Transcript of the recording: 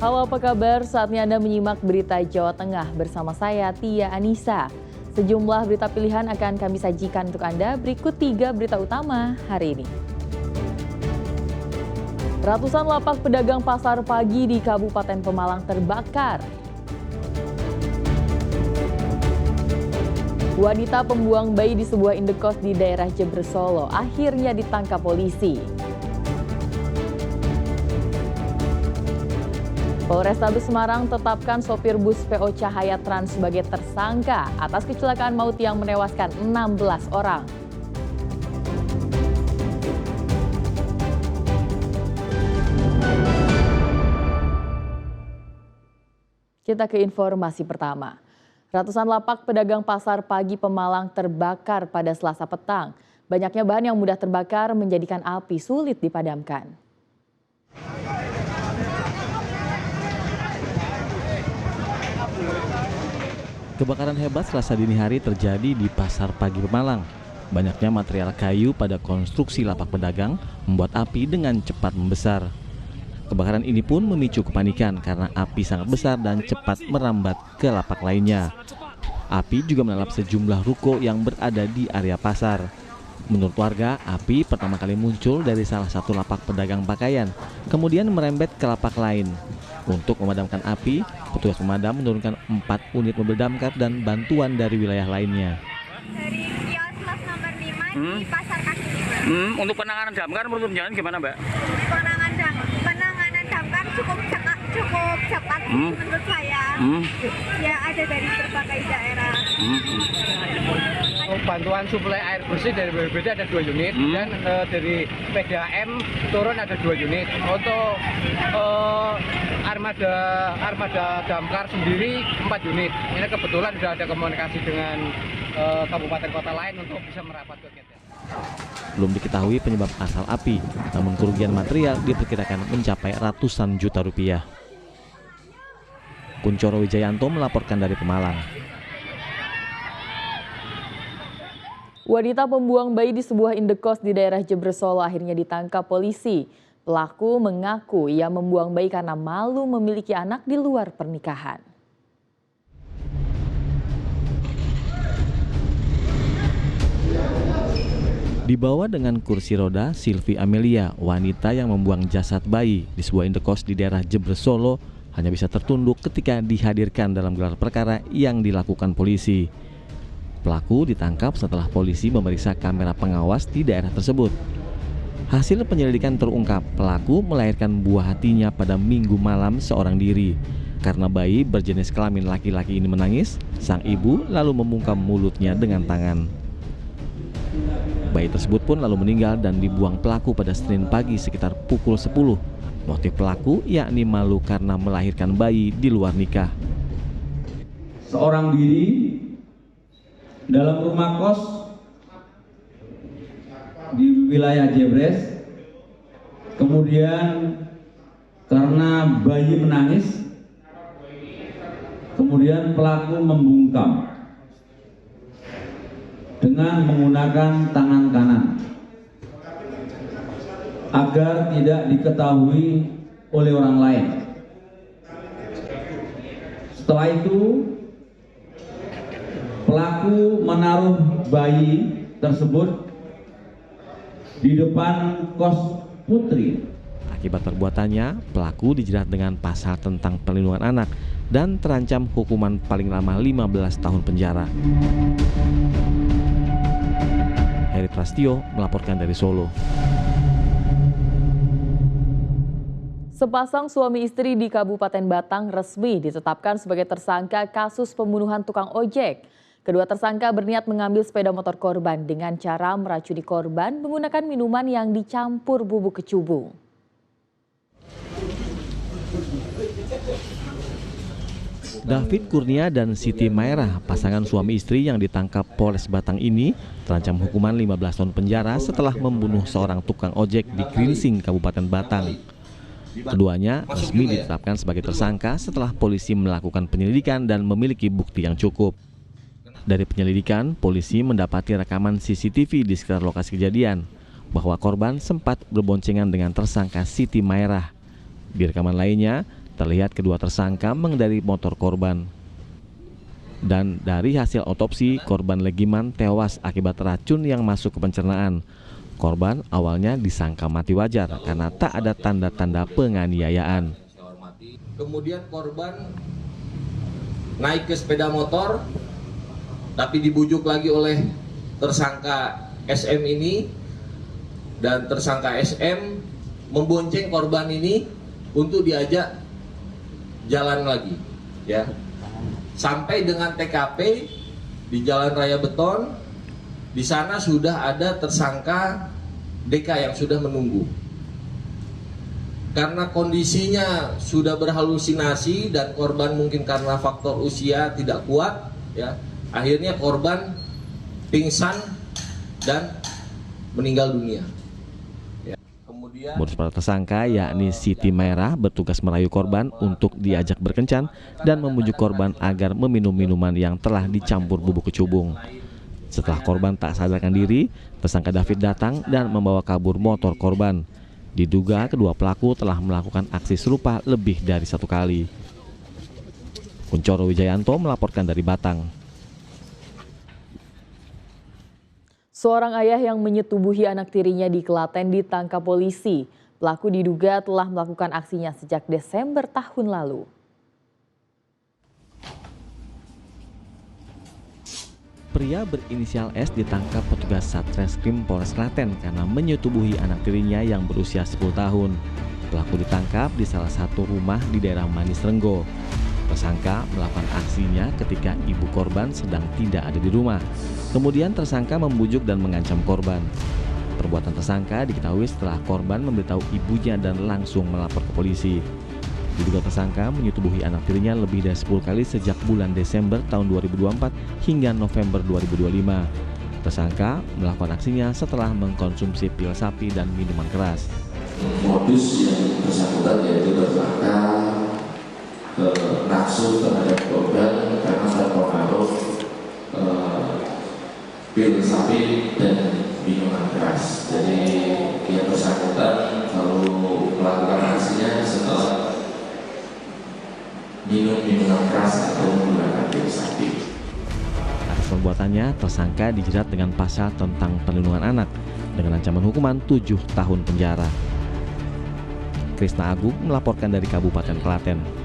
Halo, apa kabar? Saatnya Anda menyimak berita Jawa Tengah bersama saya, Tia Anissa. Sejumlah berita pilihan akan kami sajikan untuk Anda. Berikut 3 berita utama hari ini. Ratusan lapak pedagang pasar pagi di Kabupaten Pemalang terbakar. Wanita pembuang bayi di sebuah indekos di daerah Jember, Solo akhirnya ditangkap polisi. Polrestabes Semarang tetapkan sopir bus PO Cahaya Trans sebagai tersangka atas kecelakaan maut yang menewaskan 16 orang. Kita ke informasi pertama. Ratusan lapak pedagang pasar pagi Pemalang terbakar pada Selasa petang. Banyaknya bahan yang mudah terbakar menjadikan api sulit dipadamkan. Kebakaran hebat Selasa dini hari terjadi di Pasar Pagi Pemalang. Banyaknya material kayu pada konstruksi lapak pedagang membuat api dengan cepat membesar. Kebakaran ini pun memicu kepanikan karena api sangat besar dan cepat merambat ke lapak lainnya. Api juga melalap sejumlah ruko yang berada di area pasar. Menurut warga, api pertama kali muncul dari salah satu lapak pedagang pakaian, kemudian merembet ke lapak lain. Untuk memadamkan api, petugas pemadam menurunkan 4 unit mobil damkar dan bantuan dari wilayah lainnya. Dari kios los nomor 5 di Pasar Kaki 5. Untuk penanganan damkar menurut jalan gimana, Mbak? Penanganan damkar cukup cepat menurut saya. Ya ada dari berbagai daerah. Bantuan suplai air bersih dari BPBD ada 2 unit dan dari PDAM turun ada 2 unit. Untuk armada damkar sendiri 4 unit. Ini kebetulan sudah ada komunikasi dengan kabupaten kota lain untuk bisa merapat ke kita. Belum diketahui penyebab asal api, namun kerugian material diperkirakan mencapai ratusan juta rupiah. Kuncoro Wijayanto melaporkan dari Pemalang. Wanita pembuang bayi di sebuah indekos di daerah Jember, Solo akhirnya ditangkap polisi. Pelaku mengaku ia membuang bayi karena malu memiliki anak di luar pernikahan. Dibawa dengan kursi roda, Silvi Amelia, wanita yang membuang jasad bayi di sebuah indekos di daerah Jember, Solo, hanya bisa tertunduk ketika dihadirkan dalam gelar perkara yang dilakukan polisi. Pelaku ditangkap setelah polisi memeriksa kamera pengawas di daerah tersebut. Hasil penyelidikan terungkap pelaku melahirkan buah hatinya pada Minggu malam seorang diri. Karena bayi berjenis kelamin laki-laki ini menangis, sang ibu lalu membungkam mulutnya dengan tangan. Bayi tersebut pun lalu meninggal dan dibuang pelaku pada Senin pagi sekitar pukul 10. Motif pelaku yakni malu karena melahirkan bayi di luar nikah. Seorang diri dalam rumah kos di wilayah Jebres, kemudian karena bayi menangis, kemudian pelaku membungkam dengan menggunakan tangan kanan agar tidak diketahui oleh orang lain. Setelah itu pelaku menaruh bayi tersebut di depan kos putri. Akibat perbuatannya, pelaku dijerat dengan pasal tentang perlindungan anak dan terancam hukuman paling lama 15 tahun penjara. Heri Prastio melaporkan dari Solo. Sepasang suami istri di Kabupaten Batang resmi ditetapkan sebagai tersangka kasus pembunuhan tukang ojek. Kedua tersangka berniat mengambil sepeda motor korban dengan cara meracuni korban menggunakan minuman yang dicampur bubuk kecubung. David Kurnia dan Siti Mairah, pasangan suami istri yang ditangkap Polres Batang ini, terancam hukuman 15 tahun penjara setelah membunuh seorang tukang ojek di Gringsing, Kabupaten Batang. Keduanya resmi ditetapkan sebagai tersangka setelah polisi melakukan penyelidikan dan memiliki bukti yang cukup. Dari penyelidikan, polisi mendapati rekaman CCTV di sekitar lokasi kejadian bahwa korban sempat berboncengan dengan tersangka Siti Mairah. Di rekaman lainnya, Terlihat kedua tersangka mengendarai motor korban. Dan dari hasil otopsi, korban Legiman tewas akibat racun yang masuk ke pencernaan. Korban awalnya disangka mati wajar karena tak ada tanda-tanda penganiayaan. Kemudian korban naik ke sepeda motor, tapi dibujuk lagi oleh tersangka SM ini, dan tersangka SM membonceng korban ini untuk diajak jalan lagi, ya. Sampai dengan TKP di Jalan Raya Beton, di sana sudah ada tersangka DK yang sudah menunggu. Karena kondisinya sudah berhalusinasi dan korban mungkin karena faktor usia tidak kuat, ya, akhirnya korban pingsan dan meninggal dunia. Ya. Kemudian Modus para tersangka yakni Siti Merah bertugas merayu korban untuk diajak berkencan dan membujuk korban agar meminum minuman yang telah dicampur bubuk kecubung. Setelah korban tak sadarkan diri, tersangka David datang dan membawa kabur motor korban. Diduga kedua pelaku telah melakukan aksi serupa lebih dari satu kali. Kuncoro Wijayanto melaporkan dari Batang. Seorang ayah yang menyetubuhi anak tirinya di Klaten ditangkap polisi. Pelaku diduga telah melakukan aksinya sejak Desember tahun lalu. Pria berinisial S ditangkap petugas Satreskrim Polres Klaten karena menyetubuhi anak tirinya yang berusia 10 tahun. Pelaku ditangkap di salah satu rumah di daerah Manis Renggo. Tersangka melakukan aksinya ketika ibu korban sedang tidak ada di rumah. Kemudian tersangka membujuk dan mengancam korban. Perbuatan tersangka diketahui setelah korban memberitahu ibunya dan langsung melapor ke polisi. Diduga tersangka menyetubuhi anak tirinya lebih dari 10 kali sejak bulan Desember tahun 2024 hingga November 2025. Tersangka melakukan aksinya setelah mengkonsumsi pil sapi dan minuman keras. Modus yang bersangkutan yaitu tersangka nafsu terhadap korban karena terpengaruh pil sapi dan minuman keras. Jadi yang bersangkutan lalu melakukan aksinya setelah minum minuman keras atau menggunakan pil sapi. Atas perbuatannya, tersangka dijerat dengan pasal tentang perlindungan anak dengan ancaman hukuman 7 tahun penjara. Krisna Agung melaporkan dari Kabupaten Klaten.